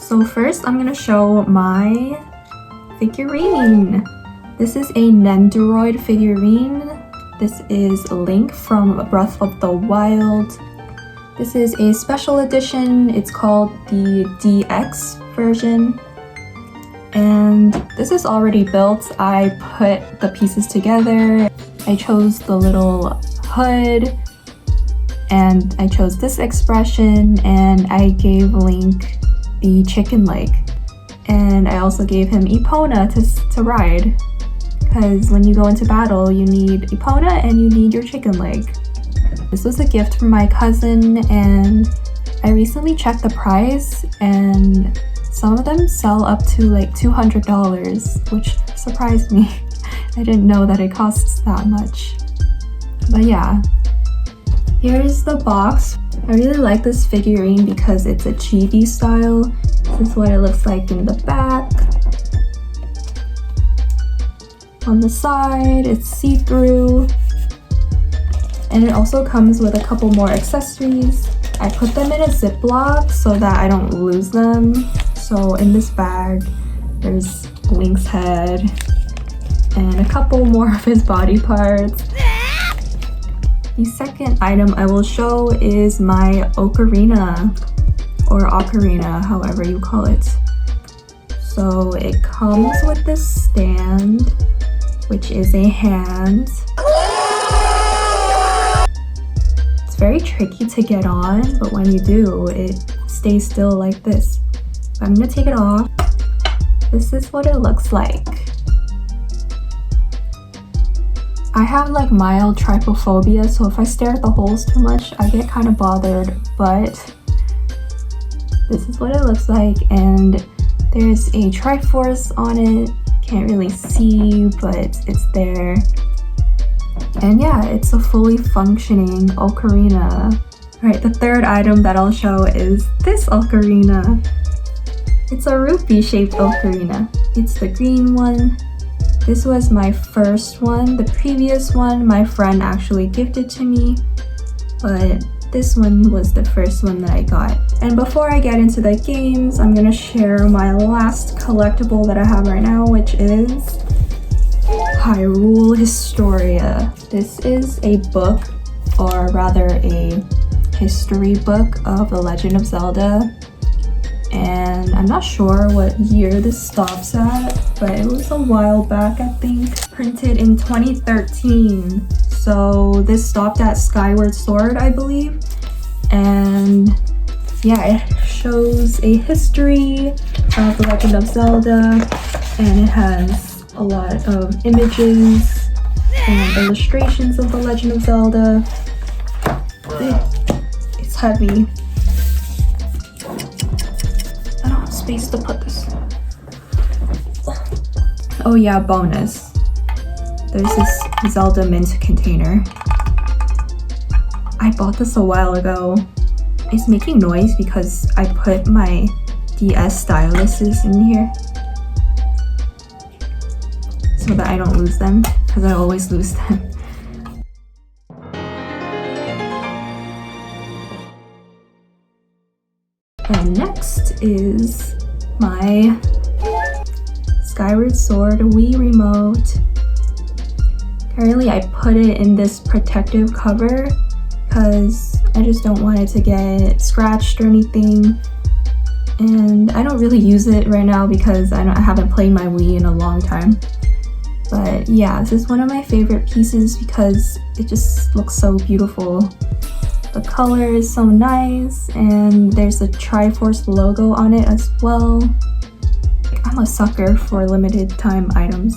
So first I'm gonna show my figurine. This is a Nendoroid figurine. This is Link from Breath of the Wild. This is a special edition. It's called the DX version. And this is already built. I put the pieces together. I chose the little hood, and I chose this expression, and I gave Link the chicken leg. And I also gave him Epona to ride. Because when you go into battle, you need Epona and you need your chicken leg. This was a gift from my cousin, and I recently checked the price, and some of them sell up to like $200, which surprised me. I didn't know that it costs that much. But yeah, here's the box. I really like this figurine because it's a chibi style. This is what it looks like in the back. On the side, it's see-through. And it also comes with a couple more accessories. I put them in a Ziploc so that I don't lose them. So in this bag, there's Link's head and a couple more of his body parts. The second item I will show is my ocarina, or ocarina, however you call it. So it comes with this stand, which is a hand. It's very tricky to get on, but when you do, it stays still like this. I'm gonna take it off. This is what it looks like. I have like mild trypophobia, so if I stare at the holes too much, I get kind of bothered, but this is what it looks like, and there's a Triforce on it. Can't really see, but it's there. And yeah, it's a fully functioning ocarina. Alright, the third item that I'll show is this ocarina. It's a rupee shaped ocarina. It's the green one. This was my first one. The previous one my friend actually gifted to me, but this one was the first one that I got. And before I get into the games, I'm gonna share my last collectible that I have right now, which is Hyrule Historia. This is a book, or rather a history book of The Legend of Zelda. And I'm not sure what year this stops at, but it was a while back, I think. Printed in 2013. So this stopped at Skyward Sword, I believe. And yeah, it shows a history of The Legend of Zelda, and it has a lot of images and illustrations of The Legend of Zelda. It's heavy. I don't have space to put this. Oh yeah, bonus. There's this Zelda mint container. I bought this a while ago. It's making noise because I put my DS styluses in here so that I don't lose them, because I always lose them. And next is my Skyward Sword Wii Remote. Currently I put it in this protective cover because I just don't want it to get scratched or anything. And I don't really use it right now because I haven't played my Wii in a long time. But yeah, this is one of my favorite pieces because it just looks so beautiful. The color is so nice, and there's a Triforce logo on it as well. I'm a sucker for limited time items.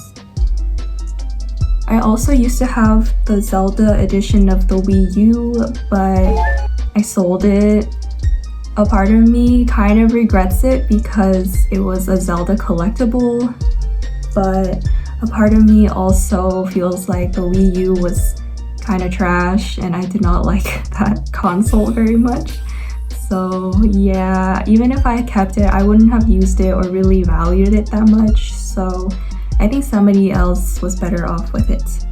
I also used to have the Zelda edition of the Wii U, but I sold it. A part of me kind of regrets it because it was a Zelda collectible, but a part of me also feels like the Wii U was kind of trash and I did not like that console very much. So yeah, even if I kept it, I wouldn't have used it or really valued it that much. So I think somebody else was better off with it.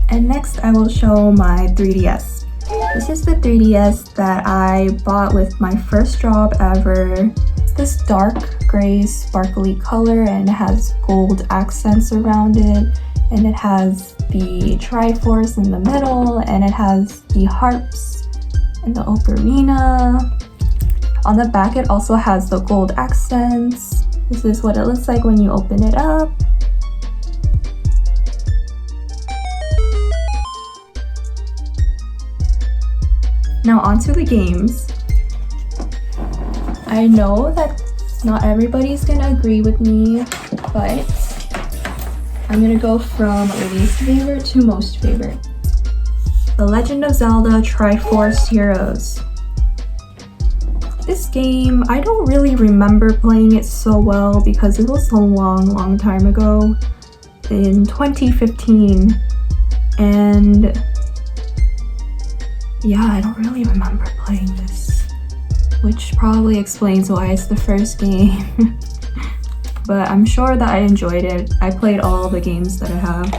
And next I will show my 3DS. This is the 3DS that I bought with my first job ever. this dark gray sparkly color, and it has gold accents around it, and it has the Triforce in the middle, and it has the harps and the ocarina. On the back it also has the gold accents. This is what it looks like when you open it up. Now onto the games. I know that not everybody's gonna agree with me, but I'm gonna go from least favorite to most favorite. The Legend of Zelda Triforce Heroes. This game, I don't really remember playing it so well because it was a long time ago, in 2015, and yeah, I don't really remember playing this, which probably explains why it's the first game. But I'm sure that I enjoyed it. I played all the games that I have.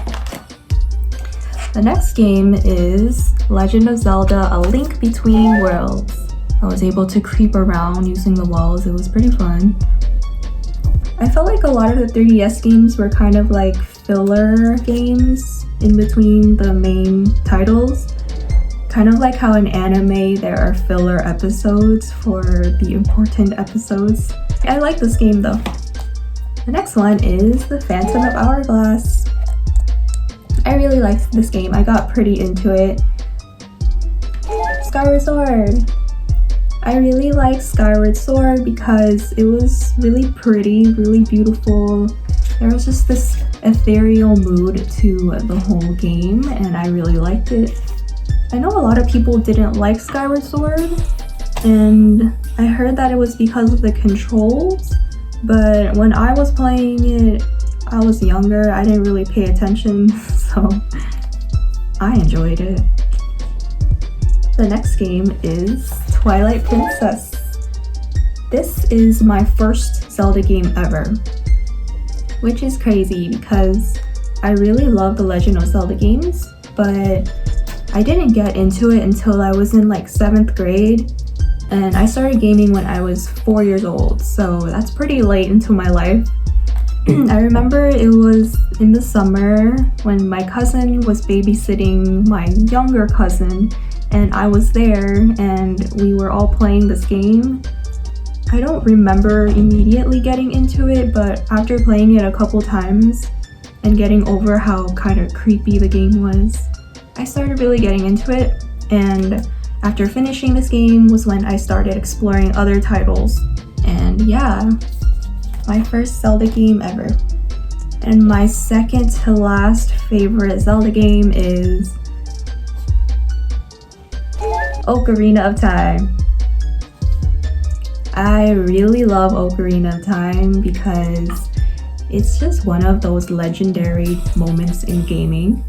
The next game is Legend of Zelda: A Link Between Worlds. I was able to creep around using the walls. It was pretty fun. I felt like a lot of the 3DS games were kind of like filler games in between the main titles. Kind of like how in anime there are filler episodes for the important episodes. I like this game though. The next one is The Phantom of Hourglass. I really liked this game. I got pretty into it. Skyward Sword. I really like Skyward Sword because it was really pretty, really beautiful. There was just this ethereal mood to the whole game, and I really liked it. I know a lot of people didn't like Skyward Sword, and I heard that it was because of the controls, but when I was playing it, I was younger, I didn't really pay attention, so I enjoyed it. The next game is Twilight Princess. This is my first Zelda game ever, which is crazy because I really love the Legend of Zelda games, but I didn't get into it until I was in like 7th grade, and I started gaming when I was 4 years old, so that's pretty late into my life. I remember it was in the summer when my cousin was babysitting my younger cousin, and I was there and we were all playing this game. I don't remember immediately getting into it, but after playing it a couple times and getting over how kind of creepy the game was, I started really getting into it, and after finishing this game was when I started exploring other titles. And yeah, my first Zelda game ever. And my second to last favorite Zelda game is Ocarina of Time. I really love Ocarina of Time because it's just one of those legendary moments in gaming.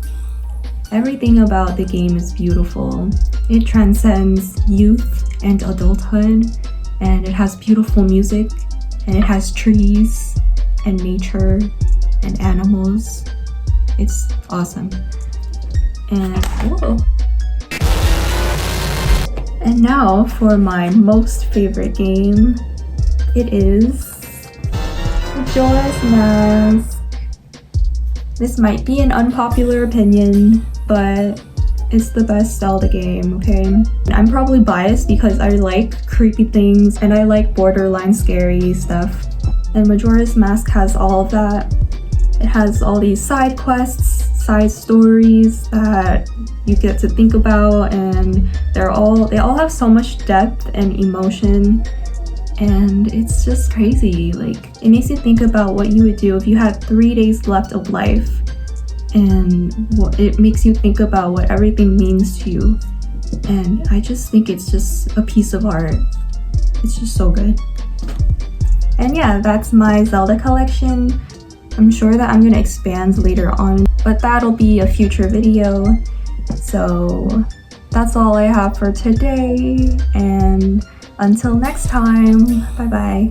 Everything about the game is beautiful. It transcends youth and adulthood, and it has beautiful music, and it has trees and nature and animals. It's awesome. And whoa. And now for my most favorite game. It is Majora's Mask. This might be an unpopular opinion, but it's the best Zelda game, okay? I'm probably biased because I like creepy things and I like borderline scary stuff. And Majora's Mask has all of that. It has all these side quests, side stories that you get to think about, and they all have so much depth and emotion, and it's just crazy. Like, it makes you think about what you would do if you had 3 days left of life, and it makes you think about what everything means to you. And I just think it's just a piece of art. It's just so good. And yeah, that's my Zelda collection. I'm sure that I'm gonna expand later on, but that'll be a future video. So that's all I have for today, and until next time, bye bye.